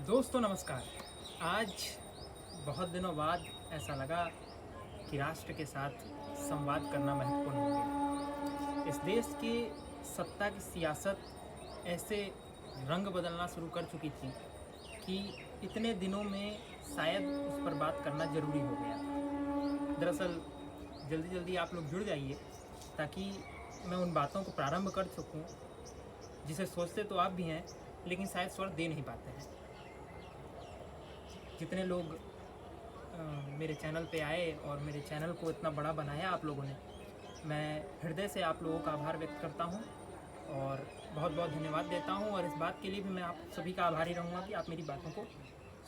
दोस्तों नमस्कार। आज बहुत दिनों बाद ऐसा लगा कि राष्ट्र के साथ संवाद करना महत्वपूर्ण हो गया। इस देश की सत्ता की सियासत ऐसे रंग बदलना शुरू कर चुकी थी कि इतने दिनों में शायद उस पर बात करना ज़रूरी हो गया था। दरअसल जल्दी जल्दी आप लोग जुड़ जाइए ताकि मैं उन बातों को प्रारंभ कर सकूं जिसे सोचते तो आप भी हैं लेकिन शायद स्वर दे नहीं पाते हैं। जितने लोग मेरे चैनल पे आए और मेरे चैनल को इतना बड़ा बनाया आप लोगों ने, मैं हृदय से आप लोगों का आभार व्यक्त करता हूँ और बहुत बहुत धन्यवाद देता हूँ। और इस बात के लिए भी मैं आप सभी का आभारी रहूँगा कि आप मेरी बातों को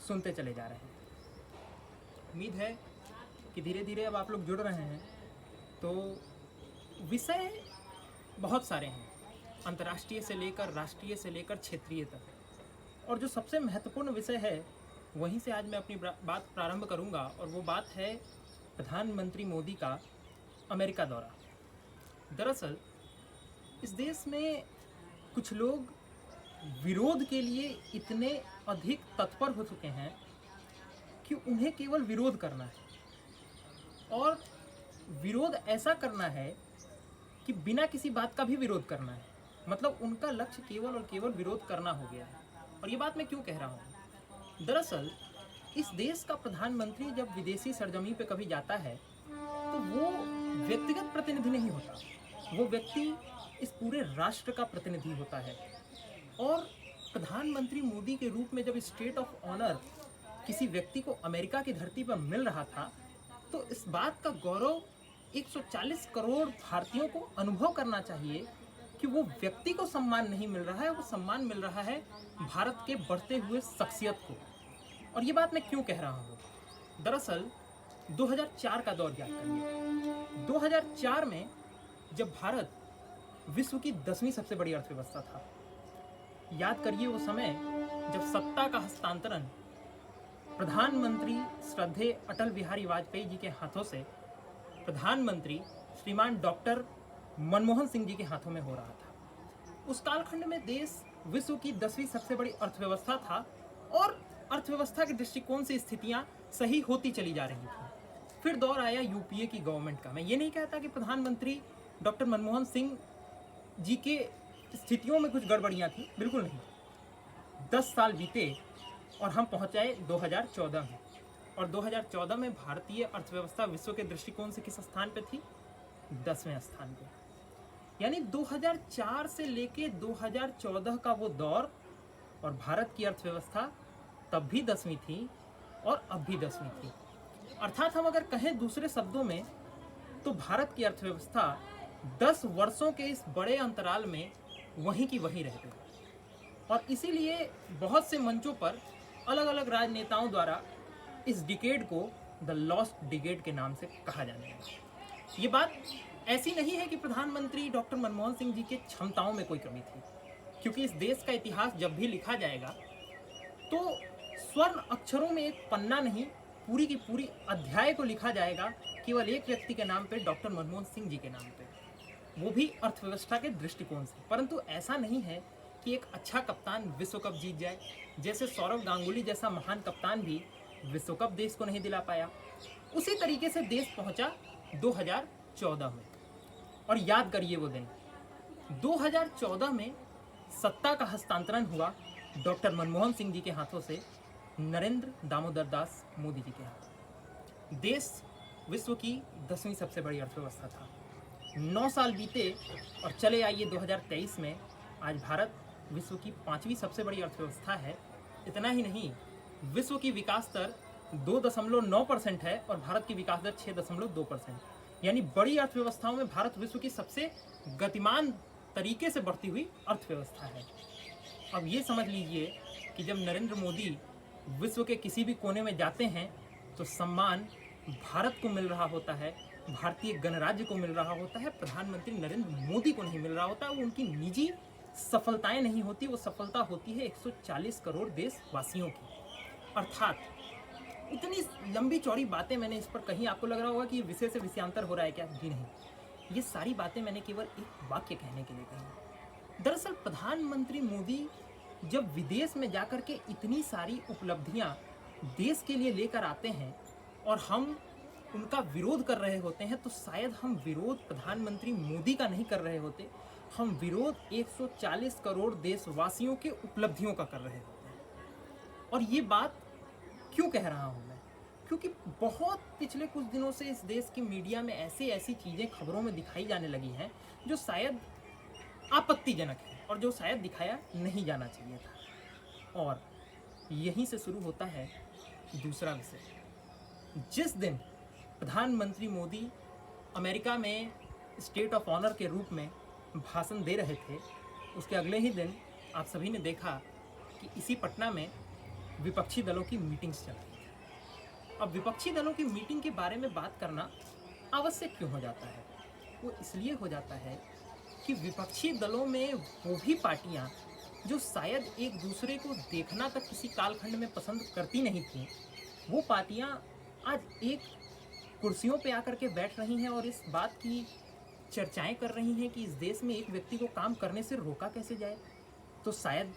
सुनते चले जा रहे हैं। उम्मीद है कि धीरे धीरे अब आप लोग जुड़ रहे हैं। तो विषय बहुत सारे हैं, अंतर्राष्ट्रीय से लेकर राष्ट्रीय से लेकर क्षेत्रीय तक, और जो सबसे महत्वपूर्ण विषय है वहीं से आज मैं अपनी बात प्रारंभ करूंगा। और वो बात है प्रधानमंत्री मोदी का अमेरिका दौरा। दरअसल इस देश में कुछ लोग विरोध के लिए इतने अधिक तत्पर हो चुके हैं कि उन्हें केवल विरोध करना है, और विरोध ऐसा करना है कि बिना किसी बात का भी विरोध करना है। मतलब उनका लक्ष्य केवल और केवल विरोध करना हो गया है। और ये बात मैं क्यों कह रहा हूँ? दरअसल इस देश का प्रधानमंत्री जब विदेशी सरजमी पे कभी जाता है तो वो व्यक्तिगत प्रतिनिधि नहीं होता, वो व्यक्ति इस पूरे राष्ट्र का प्रतिनिधि होता है। और प्रधानमंत्री मोदी के रूप में जब स्टेट ऑफ ऑनर किसी व्यक्ति को अमेरिका की धरती पर मिल रहा था तो इस बात का गौरव 140 करोड़ भारतीयों को अनुभव करना चाहिए कि वो व्यक्ति को सम्मान नहीं मिल रहा है, वो सम्मान मिल रहा है भारत के बढ़ते हुए शख्सियत को। और ये बात मैं क्यों कह रहा हूँ? दरअसल 2004 का दौर याद करिए। 2004 में जब भारत विश्व की 10वीं सबसे बड़ी अर्थव्यवस्था था, याद करिए वो समय जब सत्ता का हस्तांतरण प्रधानमंत्री श्रद्धेय अटल बिहारी वाजपेयी जी के हाथों से प्रधानमंत्री श्रीमान डॉक्टर मनमोहन सिंह जी के हाथों में हो रहा था। उस कालखंड में देश विश्व की 10वीं सबसे बड़ी अर्थव्यवस्था था और अर्थव्यवस्था के दृष्टिकोण से स्थितियां सही होती चली जा रही थी। फिर दौर आया यूपीए की गवर्नमेंट का। मैं ये नहीं कहता कि प्रधानमंत्री डॉक्टर मनमोहन सिंह जी के स्थितियों में कुछ गड़बड़ियां थी, बिल्कुल नहीं। 10 साल बीते और हम पहुंचाए 2014 में, और 2014 में भारतीय अर्थव्यवस्था विश्व के दृष्टिकोण से किस स्थान पे थी? 10वें स्थान पे। यानी 2004 से लेके 2014 का वो दौर, और भारत की अर्थव्यवस्था तब भी 10वीं थी और अब भी 10वीं थी। अर्थात हम अगर कहें दूसरे शब्दों में तो भारत की अर्थव्यवस्था 10 वर्षों के इस बड़े अंतराल में वहीं की वहीं रह गई। और इसीलिए बहुत से मंचों पर अलग अलग राजनेताओं द्वारा इस डिकेड को द लॉस्ट डिकेड के नाम से कहा जाने लगा। ये बात ऐसी नहीं है कि प्रधानमंत्री डॉक्टर मनमोहन सिंह जी के क्षमताओं में कोई कमी थी, क्योंकि इस देश का इतिहास जब भी लिखा जाएगा तो स्वर्ण अक्षरों में एक पन्ना नहीं, पूरी की पूरी अध्याय को लिखा जाएगा केवल एक व्यक्ति के नाम पे, डॉक्टर मनमोहन सिंह जी के नाम पे, वो भी अर्थव्यवस्था के दृष्टिकोण से। परंतु ऐसा नहीं है कि एक अच्छा कप्तान विश्व कप जीत जाए। जैसे सौरव गांगुली जैसा महान कप्तान भी विश्व कप देश को नहीं दिला पाया, उसी तरीके से देश पहुंचा 2014 में। और याद करिए वो दिन 2014 में सत्ता का हस्तांतरण हुआ डॉक्टर मनमोहन सिंह जी के हाथों से नरेंद्र दामोदर दास मोदी जी के हाथों। देश विश्व की 10वीं सबसे बड़ी अर्थव्यवस्था था। 9 साल बीते और चले आइए 2023 में आज भारत विश्व की 5वीं सबसे बड़ी अर्थव्यवस्था है। इतना ही नहीं, विश्व की विकास दर 2.9% है और भारत की विकास दर 6.2%। यानी बड़ी अर्थव्यवस्थाओं में भारत विश्व की सबसे गतिमान तरीके से बढ़ती हुई अर्थव्यवस्था है। अब ये समझ लीजिए कि जब नरेंद्र मोदी विश्व के किसी भी कोने में जाते हैं तो सम्मान भारत को मिल रहा होता है, भारतीय गणराज्य को मिल रहा होता है, प्रधानमंत्री नरेंद्र मोदी को नहीं मिल रहा होता। वो उनकी निजी सफलताएं नहीं होती, वो सफलता होती है 140 करोड़ देशवासियों की। अर्थात इतनी लंबी चौड़ी बातें मैंने इस पर कहीं, आपको लग रहा होगा कि ये विषय से विषयांतर हो रहा है क्या? जी नहीं, ये सारी बातें मैंने केवल एक वाक्य कहने के लिए कही। दरअसल प्रधानमंत्री मोदी जब विदेश में जाकर के इतनी सारी उपलब्धियां देश के लिए लेकर आते हैं और हम उनका विरोध कर रहे होते हैं, तो शायद हम विरोध प्रधानमंत्री मोदी का नहीं कर रहे होते, हम विरोध 140 करोड़ देशवासियों के उपलब्धियों का कर रहे होते हैं। और ये बात क्यों कह रहा हूँ मैं? क्योंकि बहुत पिछले कुछ दिनों से इस देश की मीडिया में ऐसी चीज़ें खबरों में दिखाई जाने लगी हैं जो शायद आपत्तिजनक है और जो शायद दिखाया नहीं जाना चाहिए था। और यहीं से शुरू होता है दूसरा विषय। जिस दिन प्रधानमंत्री मोदी अमेरिका में स्टेट ऑफ ऑनर के रूप में भाषण दे रहे थे, उसके अगले ही दिन आप सभी ने देखा कि इसी पटना में विपक्षी दलों की मीटिंग्स चल रही थी। अब विपक्षी दलों की मीटिंग के बारे में बात करना आवश्यक क्यों हो जाता है? वो इसलिए हो जाता है कि विपक्षी दलों में वो भी पार्टियां जो शायद एक दूसरे को देखना तक किसी कालखंड में पसंद करती नहीं थी, वो पार्टियां आज एक कुर्सियों पे आकर के बैठ रही हैं और इस बात की चर्चाएं कर रही हैं कि इस देश में एक व्यक्ति को काम करने से रोका कैसे जाए। तो शायद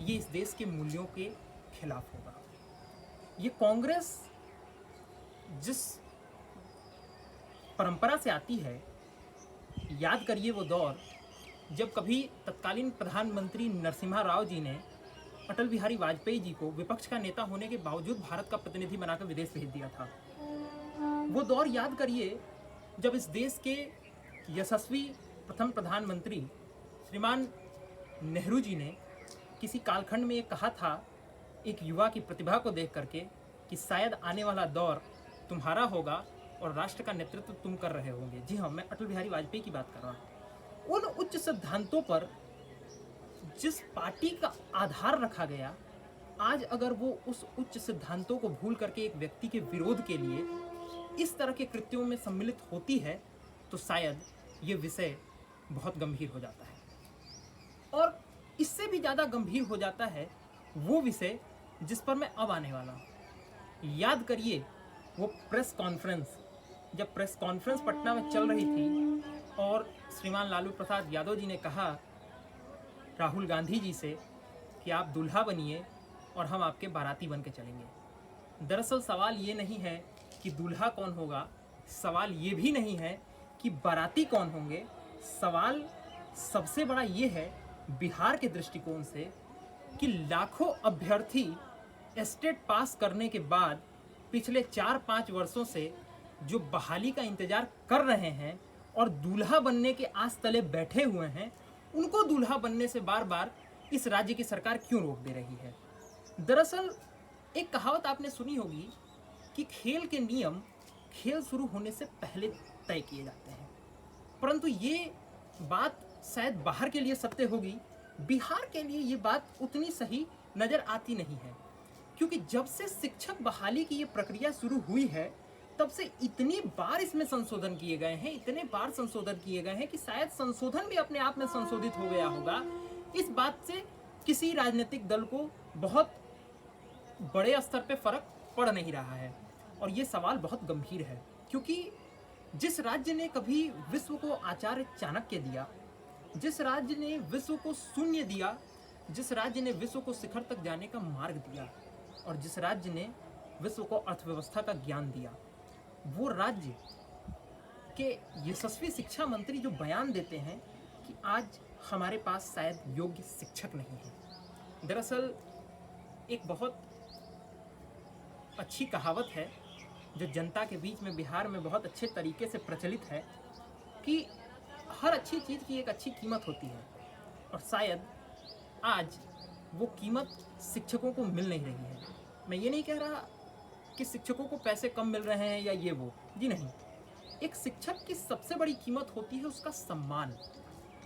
ये इस देश के मूल्यों के खिलाफ होगा। ये कांग्रेस जिस परंपरा से आती है, याद करिए वो दौर जब कभी तत्कालीन प्रधानमंत्री नरसिम्हा राव जी ने अटल बिहारी वाजपेयी जी को विपक्ष का नेता होने के बावजूद भारत का प्रतिनिधि बनाकर विदेश भेज दिया था। वो दौर याद करिए जब इस देश के यशस्वी प्रथम प्रधानमंत्री श्रीमान नेहरू जी ने किसी कालखंड में ये कहा था एक युवा की प्रतिभा को देख करके कि शायद आने वाला दौर तुम्हारा होगा और राष्ट्र का नेतृत्व तुम कर रहे होंगे। जी हाँ, मैं अटल बिहारी वाजपेयी की बात कर रहा हूँ। उन उच्च सिद्धांतों पर जिस पार्टी का आधार रखा गया, आज अगर वो उस उच्च सिद्धांतों को भूल करके एक व्यक्ति के विरोध के लिए इस तरह के कृत्यों में सम्मिलित होती है, तो शायद ये विषय बहुत गंभीर हो जाता है। और इससे भी ज़्यादा गंभीर हो जाता है वो विषय जिस पर मैं अब आने वाला हूँ। याद करिए वो प्रेस कॉन्फ्रेंस, जब प्रेस कॉन्फ्रेंस पटना में चल रही थी और श्रीमान लालू प्रसाद यादव जी ने कहा राहुल गांधी जी से कि आप दूल्हा बनिए और हम आपके बाराती बन के चलेंगे। दरअसल सवाल ये नहीं है कि दूल्हा कौन होगा, सवाल ये भी नहीं है कि बाराती कौन होंगे। सवाल सबसे बड़ा ये है बिहार के दृष्टिकोण से कि लाखों अभ्यर्थी एस्टेट पास करने के बाद पिछले 4-5 वर्षों से जो बहाली का इंतजार कर रहे हैं और दूल्हा बनने के आस तले बैठे हुए हैं, उनको दूल्हा बनने से बार बार इस राज्य की सरकार क्यों रोक दे रही है। दरअसल एक कहावत आपने सुनी होगी कि खेल के नियम खेल शुरू होने से पहले तय किए जाते हैं, परंतु ये बात शायद बाहर के लिए सत्य होगी, बिहार के लिए ये बात उतनी सही नज़र आती नहीं है। क्योंकि जब से शिक्षक बहाली की ये प्रक्रिया शुरू हुई है, तब से इतनी बार इसमें संशोधन किए गए हैं, इतने बार संशोधन किए गए हैं कि शायद संशोधन भी अपने आप में संशोधित हो गया होगा। इस बात से किसी राजनीतिक दल को बहुत बड़े स्तर पे फर्क पड़ नहीं रहा है। और ये सवाल बहुत गंभीर है, क्योंकि जिस राज्य ने कभी विश्व को आचार्य चाणक्य दिया, जिस राज्य ने विश्व को शून्य दिया, जिस राज्य ने विश्व को शिखर तक जाने का मार्ग दिया, और जिस राज्य ने विश्व को अर्थव्यवस्था का ज्ञान दिया, वो राज्य के यशस्वी शिक्षा मंत्री जो बयान देते हैं कि आज हमारे पास शायद योग्य शिक्षक नहीं है। दरअसल एक बहुत अच्छी कहावत है जो जनता के बीच में बिहार में बहुत अच्छे तरीके से प्रचलित है कि हर अच्छी चीज़ की एक अच्छी कीमत होती है, और शायद आज वो कीमत शिक्षकों को मिल नहीं रही है। मैं ये नहीं कह रहा कि शिक्षकों को पैसे कम मिल रहे हैं या ये वो, जी नहीं। एक शिक्षक की सबसे बड़ी कीमत होती है उसका सम्मान।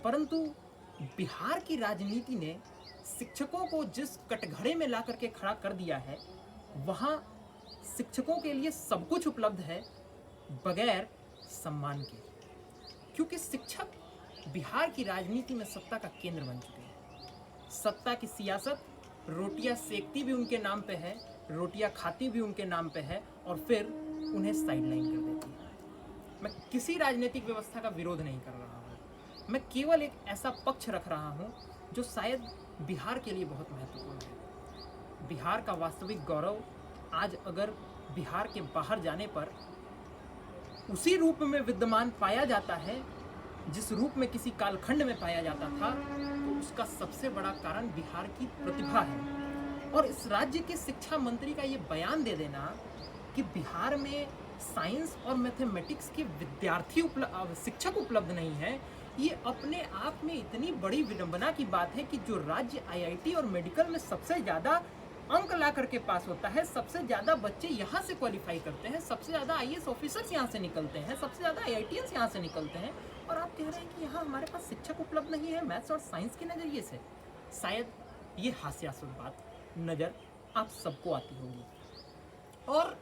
परंतु बिहार की राजनीति ने शिक्षकों को जिस कटघरे में ला करके खड़ा कर दिया है, वहाँ शिक्षकों के लिए सब कुछ उपलब्ध है बगैर सम्मान के। क्योंकि शिक्षक बिहार की राजनीति में सत्ता का केंद्र बन चुके हैं। सत्ता की सियासत रोटियां सेकती भी उनके नाम पे है, रोटियां खाती भी उनके नाम पे है, और फिर उन्हें साइडलाइन कर देती है। मैं किसी राजनीतिक व्यवस्था का विरोध नहीं कर रहा हूँ, मैं केवल एक ऐसा पक्ष रख रहा हूँ जो शायद बिहार के लिए बहुत महत्वपूर्ण है। बिहार का वास्तविक गौरव आज अगर बिहार के बाहर जाने पर उसी रूप में विद्यमान पाया जाता है जिस रूप में किसी कालखंड में पाया जाता था, तो उसका सबसे बड़ा कारण बिहार की प्रतिभा है। और इस राज्य के शिक्षा मंत्री का ये बयान दे देना कि बिहार में साइंस और मैथमेटिक्स के विद्यार्थी शिक्षक उपलब्ध नहीं है, ये अपने आप में इतनी बड़ी विडंबना की बात है कि जो राज्य आईआईटी और मेडिकल में सबसे ज़्यादा अंक ला करके पास होता है, सबसे ज़्यादा बच्चे यहाँ से क्वालिफाई करते हैं, सबसे ज़्यादा आईएएस ऑफिसर्स यहाँ से निकलते हैं, सबसे ज़्यादा आईआईटीएंस यहाँ से निकलते हैं, और आप कह रहे हैं कि यहाँ हमारे पास शिक्षक उपलब्ध नहीं है मैथ्स और साइंस के नज़रिए से। शायद ये हास्यास्पद बात नज़र आप सबको आती होगी। और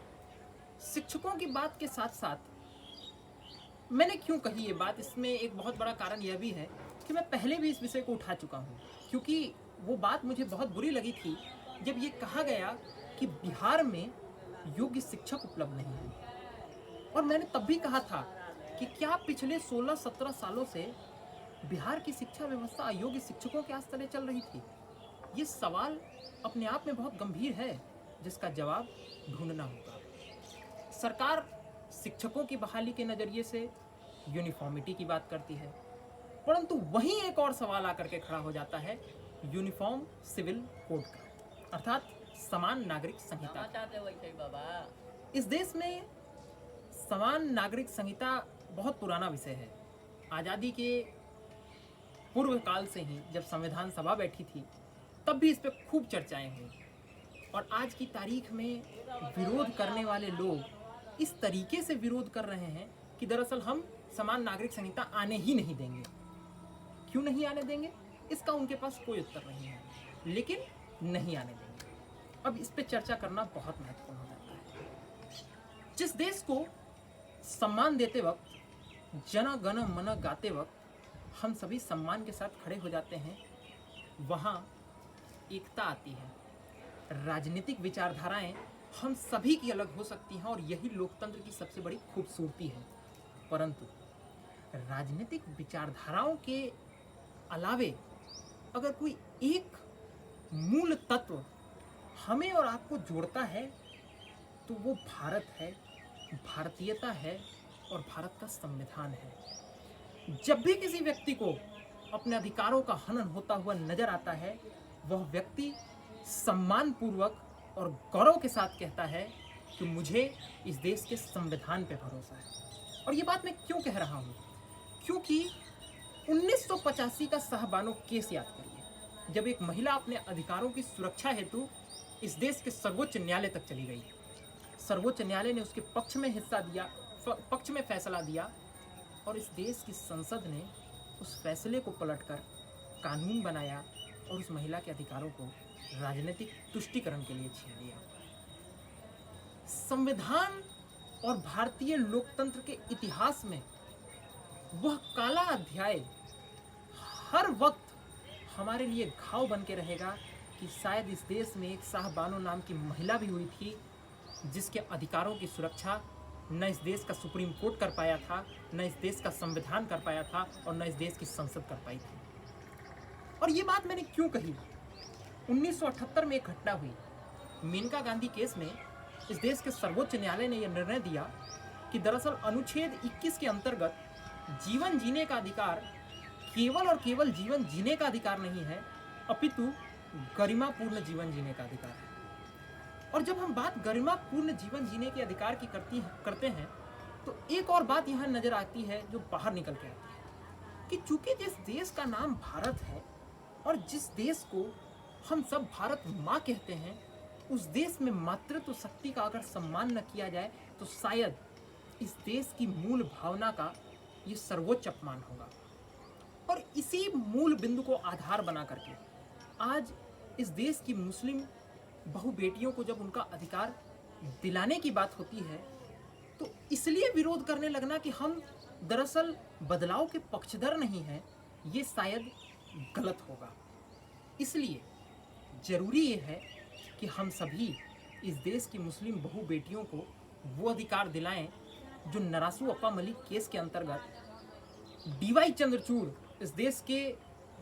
शिक्षकों की बात के साथ साथ मैंने क्यों कही ये बात, इसमें एक बहुत बड़ा कारण यह भी है कि मैं पहले भी इस विषय को उठा चुका हूँ, क्योंकि वो बात मुझे बहुत बुरी लगी थी जब ये कहा गया कि बिहार में योग्य शिक्षक उपलब्ध नहीं है। और मैंने तब भी कहा था कि क्या पिछले 16-17 सालों से बिहार की शिक्षा व्यवस्था अयोग्य शिक्षकों के आस तले चल रही थी? ये सवाल अपने आप में बहुत गंभीर है जिसका जवाब ढूंढना होगा। सरकार शिक्षकों की बहाली के नज़रिए से यूनिफॉर्मिटी की बात करती है, परंतु वहीं एक और सवाल आकर के खड़ा हो जाता है यूनिफॉर्म सिविल कोड का, अर्थात समान नागरिक संहिता। इस देश में समान नागरिक संहिता बहुत पुराना विषय है। आज़ादी के पूर्व काल से ही जब संविधान सभा बैठी थी तब भी इस पर खूब चर्चाएं हुई, और आज की तारीख में विरोध करने वाले लोग इस तरीके से विरोध कर रहे हैं कि दरअसल हम समान नागरिक संहिता आने ही नहीं देंगे। क्यों नहीं आने देंगे, इसका उनके पास कोई उत्तर नहीं है, लेकिन नहीं आने देंगे। अब इस पे चर्चा करना बहुत महत्वपूर्ण हो जाता है। जिस देश को सम्मान देते वक्त, जन गण मन गाते वक्त हम सभी सम्मान के साथ खड़े हो जाते हैं, वहाँ एकता आती है। राजनीतिक विचारधाराएं हम सभी की अलग हो सकती हैं और यही लोकतंत्र की सबसे बड़ी खूबसूरती है, परंतु राजनीतिक विचारधाराओं के अलावे अगर कोई एक मूल तत्व हमें और आपको जोड़ता है तो वो भारत है, भारतीयता है और भारत का संविधान है। जब भी किसी व्यक्ति को अपने अधिकारों का हनन होता हुआ नजर आता है, वह व्यक्ति सम्मानपूर्वक और गौरव के साथ कहता है कि मुझे इस देश के संविधान पे भरोसा है। और ये बात मैं क्यों कह रहा हूँ, क्योंकि 1985 का शाहबानो केस याद करिए, जब एक महिला अपने अधिकारों की सुरक्षा हेतु इस देश के सर्वोच्च न्यायालय तक चली गई। सर्वोच्च न्यायालय ने उसके पक्ष में फैसला दिया और इस देश की संसद ने उस फैसले को पलटकर कानून बनाया और उस महिला के अधिकारों को राजनीतिक तुष्टीकरण के लिए छीन लिया। संविधान और भारतीय लोकतंत्र के इतिहास में वह काला अध्याय हर वक्त हमारे लिए घाव बन के रहेगा कि शायद इस देश में एक शाहबानो नाम की महिला भी हुई थी जिसके अधिकारों की सुरक्षा न इस देश का सुप्रीम कोर्ट कर पाया था, न इस देश का संविधान कर पाया था और न इस देश की संसद कर पाई थी। और ये बात मैंने क्यों कही, 1978 में एक घटना हुई, मेनका गांधी केस में इस देश के सर्वोच्च न्यायालय ने यह निर्णय दिया कि दरअसल अनुच्छेद 21 के अंतर्गत जीवन जीने का अधिकार केवल और केवल जीवन जीने का अधिकार नहीं है, अपितु गरिमापूर्ण जीवन जीने का अधिकार है। और जब हम बात गरिमापूर्ण जीवन जीने के अधिकार की करते हैं तो एक और बात यहाँ नजर आती है जो बाहर निकल के आती है कि चूंकि जिस देश का नाम भारत है और जिस देश को हम सब भारत माँ कहते हैं, उस देश में मातृत्व शक्ति का अगर सम्मान न किया जाए तो शायद इस देश की मूल भावना का ये सर्वोच्च अपमान होगा। और इसी मूल बिंदु को आधार बना करके आज इस देश की मुस्लिम बहु बेटियों को जब उनका अधिकार दिलाने की बात होती है तो इसलिए विरोध करने लगना कि हम दरअसल बदलाव के पक्षधर नहीं हैं, ये शायद गलत होगा। इसलिए जरूरी ये है कि हम सभी इस देश की मुस्लिम बहु बेटियों को वो अधिकार दिलाएं जो नरासू अप्पा मलिक केस के अंतर्गत डीवाई चंद्रचूड़ इस देश के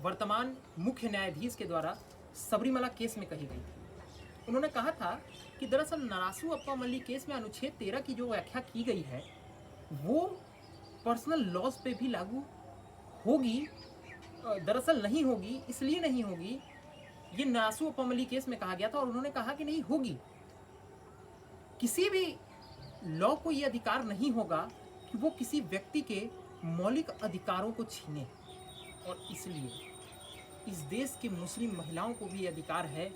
वर्तमान मुख्य न्यायाधीश के द्वारा सबरीमला केस में कही गई थी। उन्होंने कहा था कि दरअसल नरासू अप्पामल्ली केस में अनुच्छेद 13 की जो व्याख्या की गई है वो पर्सनल लॉज पे भी लागू होगी, दरअसल नहीं होगी। इसलिए नहीं होगी, ये नरासू अप्पामल्ली केस में कहा गया था और उन्होंने कहा कि नहीं होगी। किसी भी लॉ को ये अधिकार नहीं होगा कि वो किसी व्यक्ति के मौलिक अधिकारों को छीने, और इसलिए इस देश की मुस्लिम महिलाओं को भी अधिकार है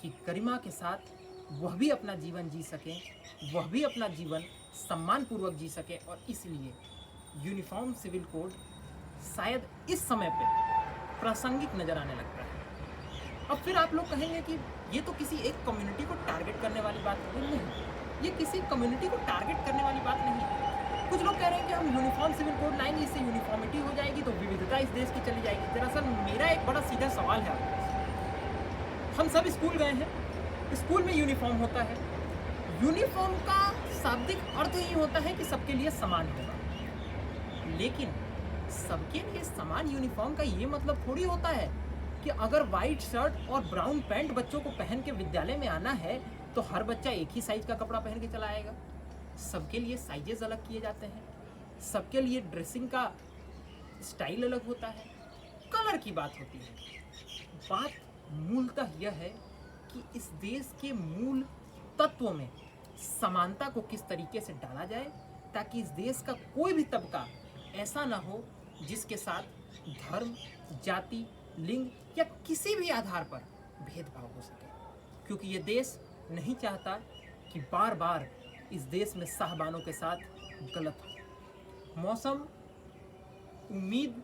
कि गरिमा के साथ वह भी अपना जीवन जी सकें, वह भी अपना जीवन सम्मानपूर्वक जी सकें। और इसलिए यूनिफॉर्म सिविल कोड शायद इस समय पे प्रासंगिक नजर आने लगता है। अब फिर आप लोग कहेंगे कि ये तो किसी एक कम्युनिटी को टारगेट करने वाली बात नहीं, ये किसी कम्युनिटी को टारगेट करने वाली बात नहीं है। कुछ लोग कह रहे हैं कि हम यूनिफॉर्म सिविल कोड लाएंगे, इससे यूनिफॉर्मिटी हो जाएगी तो विविधता इस देश की चली जाएगी। दरअसल मेरा एक बड़ा सीधा सवाल है आपसे। हम सब स्कूल गए हैं, स्कूल में यूनिफॉर्म होता है। यूनिफॉर्म का शाब्दिक अर्थ ही होता है कि सबके लिए समान होगा, लेकिन सबके लिए समान यूनिफॉर्म का ये मतलब थोड़ी होता है कि अगर व्हाइट शर्ट और ब्राउन पैंट बच्चों को पहन के विद्यालय में आना है तो हर बच्चा एक ही साइज का कपड़ा पहन के चला आएगा। सबके लिए साइजेस अलग किए जाते हैं, सबके लिए ड्रेसिंग का स्टाइल अलग होता है, कलर की बात होती है। बात मूलतः यह है कि इस देश के मूल तत्वों में समानता को किस तरीके से डाला जाए ताकि इस देश का कोई भी तबका ऐसा ना हो जिसके साथ धर्म, जाति, लिंग या किसी भी आधार पर भेदभाव हो सके, क्योंकि ये देश नहीं चाहता कि बार बार इस देश में साहबानों के साथ गलत हो। मौसम उम्मीद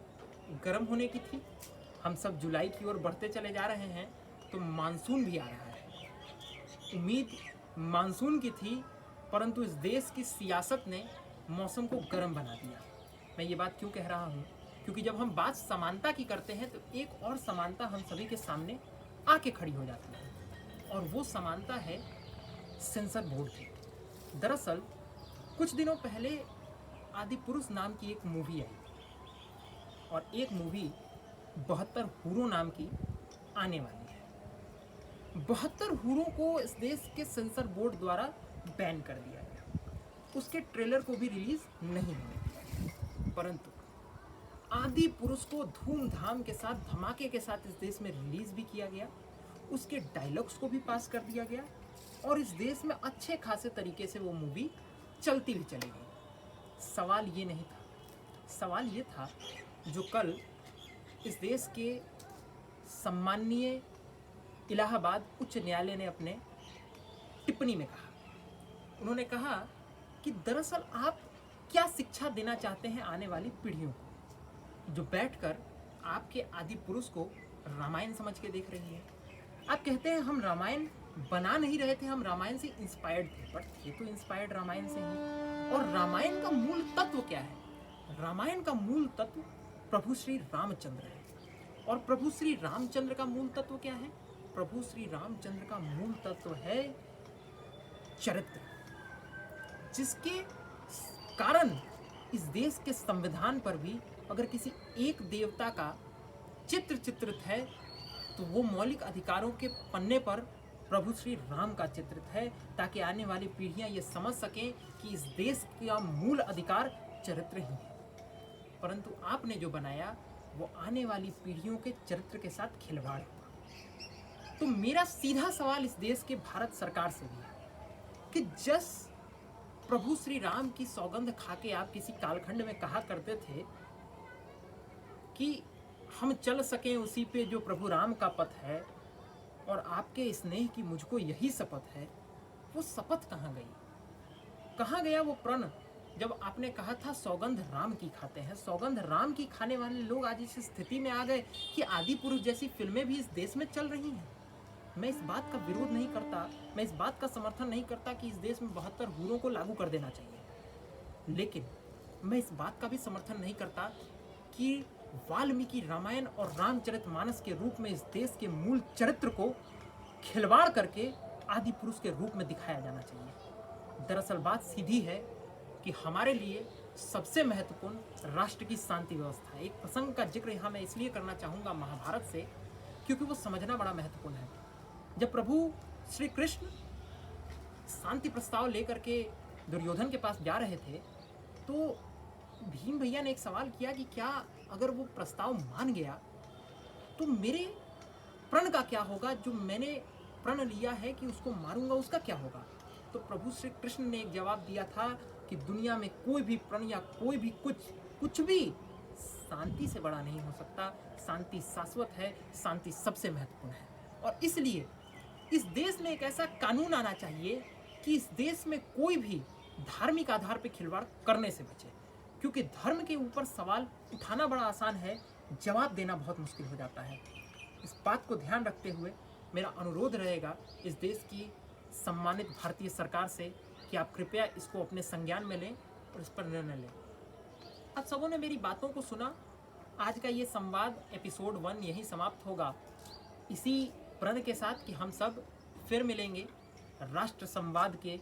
गर्म होने की थी, हम सब जुलाई की ओर बढ़ते चले जा रहे हैं तो मानसून भी आ रहा है। उम्मीद मानसून की थी, परंतु इस देश की सियासत ने मौसम को गर्म बना दिया। मैं ये बात क्यों कह रहा हूँ, क्योंकि जब हम बात समानता की करते हैं तो एक और समानता हम सभी के सामने आके खड़ी हो जाती है, और वो समानता है सेंसर बोर्ड की। दरअसल कुछ दिनों पहले आदि पुरुष नाम की एक मूवी आई, और एक मूवी 72 हूरों नाम की आने वाली है। 72 हूरों को इस देश के सेंसर बोर्ड द्वारा बैन कर दिया गया, उसके ट्रेलर को भी रिलीज नहीं होने दिया, परंतु आदि पुरुष को धूमधाम के साथ, धमाके के साथ इस देश में रिलीज भी किया गया, उसके डायलॉग्स को भी पास कर दिया गया, और इस देश में अच्छे खासे तरीके से वो मूवी चलती भी चली गई। सवाल ये नहीं था, सवाल ये था जो कल इस देश के सम्माननीय इलाहाबाद उच्च न्यायालय ने अपने टिप्पणी में कहा। उन्होंने कहा कि दरअसल आप क्या शिक्षा देना चाहते हैं आने वाली पीढ़ियों को, जो बैठकर आपके आदि पुरुष को रामायण समझ के देख रही है। आप कहते हैं हम रामायण बना नहीं रहे थे, हम रामायण से इंस्पायर्ड थे, पर थे तो इंस्पायर्ड रामायण से ही। और रामायण का मूल तत्व क्या है? रामायण का मूल तत्व प्रभु श्री रामचंद्र है। और प्रभु श्री रामचंद्र का मूल तत्व क्या है? प्रभु श्री रामचंद्र का मूल तत्व है चरित्र, जिसके कारण इस देश के संविधान पर भी अगर किसी एक देवता का चित्र चित्रित है तो वो मौलिक अधिकारों के पन्ने पर प्रभु श्री राम का चित्रित है, ताकि आने वाली पीढ़ियां ये समझ सकें कि इस देश का मूल अधिकार चरित्र ही है। परंतु आपने जो बनाया वो आने वाली पीढ़ियों के चरित्र के साथ खिलवाड़ हुआ। तो मेरा सीधा सवाल इस देश के भारत सरकार से भी है कि जस प्रभु श्री राम की सौगंध खाके आप किसी कालखंड में कहा करते थे कि हम चल सकें उसी पे जो प्रभु राम का पथ है, और आपके स्नेह की मुझको यही शपथ है, वो शपथ कहाँ गई? कहाँ गया वो प्रण जब आपने कहा था सौगंध राम की खाते हैं? सौगंध राम की खाने वाले लोग आज इस स्थिति में आ गए कि आदि पुरुष जैसी फिल्में भी इस देश में चल रही हैं। मैं इस बात का विरोध नहीं करता, मैं इस बात का समर्थन नहीं करता कि इस देश में 72 हूरों को लागू कर देना चाहिए, लेकिन मैं इस बात का भी समर्थन नहीं करता कि वाल्मीकि रामायण और रामचरितमानस के रूप में इस देश के मूल चरित्र को खिलवाड़ करके आदि पुरुष के रूप में दिखाया जाना चाहिए। दरअसल बात सीधी है कि हमारे लिए सबसे महत्वपूर्ण राष्ट्र की शांति व्यवस्था है। एक प्रसंग का जिक्र यहाँ मैं इसलिए करना चाहूँगा महाभारत से, क्योंकि वो समझना बड़ा महत्वपूर्ण है। जब प्रभु श्री कृष्ण शांति प्रस्ताव लेकर के दुर्योधन के पास जा रहे थे, तो भीम भैया ने एक सवाल किया कि क्या अगर वो प्रस्ताव मान गया तो मेरे प्रण का क्या होगा, जो मैंने प्रण लिया है कि उसको मारूंगा उसका क्या होगा। तो प्रभु श्री कृष्ण ने एक जवाब दिया था कि दुनिया में कोई भी प्रण या कोई भी कुछ भी शांति से बड़ा नहीं हो सकता। शांति शाश्वत है, शांति सबसे महत्वपूर्ण है। और इसलिए इस देश में एक ऐसा कानून आना चाहिए कि इस देश में कोई भी धार्मिक आधार पर खिलवाड़ करने से बचे, क्योंकि धर्म के ऊपर सवाल उठाना बड़ा आसान है, जवाब देना बहुत मुश्किल हो जाता है। इस बात को ध्यान रखते हुए मेरा अनुरोध रहेगा इस देश की सम्मानित भारतीय सरकार से कि आप कृपया इसको अपने संज्ञान में लें और इस पर निर्णय लें। आप सबों ने मेरी बातों को सुना। आज का ये संवाद एपिसोड 1 यहीं समाप्त होगा, इसी प्रण के साथ कि हम सब फिर मिलेंगे राष्ट्र संवाद के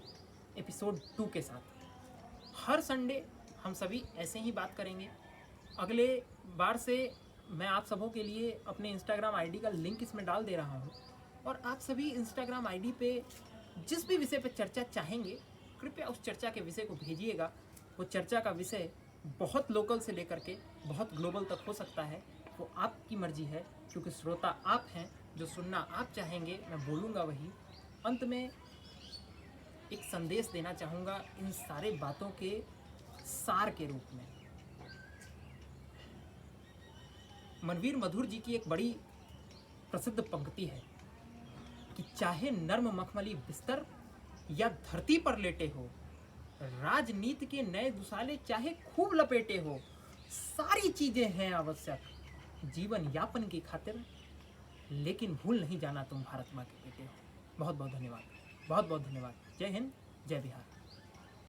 एपिसोड 2 के साथ। हर संडे हम सभी ऐसे ही बात करेंगे। अगले बार से मैं आप सबों के लिए अपने इंस्टाग्राम आईडी का लिंक इसमें डाल दे रहा हूँ, और आप सभी इंस्टाग्राम आईडी पे जिस भी विषय पर चर्चा चाहेंगे कृपया उस चर्चा के विषय को भेजिएगा। वो चर्चा का विषय बहुत लोकल से लेकर के बहुत ग्लोबल तक हो सकता है, वो आपकी मर्जी है, क्योंकि श्रोता आप हैं। जो सुनना आप चाहेंगे मैं बोलूँगा वही। अंत में एक संदेश देना चाहूँगा इन सारे बातों के सार के रूप में। मनवीर मधुर जी की एक बड़ी प्रसिद्ध पंक्ति है कि चाहे नर्म मखमली बिस्तर या धरती पर लेटे हो, राजनीति के नए दुसाले चाहे खूब लपेटे हो, सारी चीजें हैं आवश्यक जीवन यापन की खातिर, लेकिन भूल नहीं जाना तुम भारत माँ के बेटे हो। बहुत बहुत धन्यवाद, बहुत बहुत धन्यवाद। जय हिंद, जय बिहार।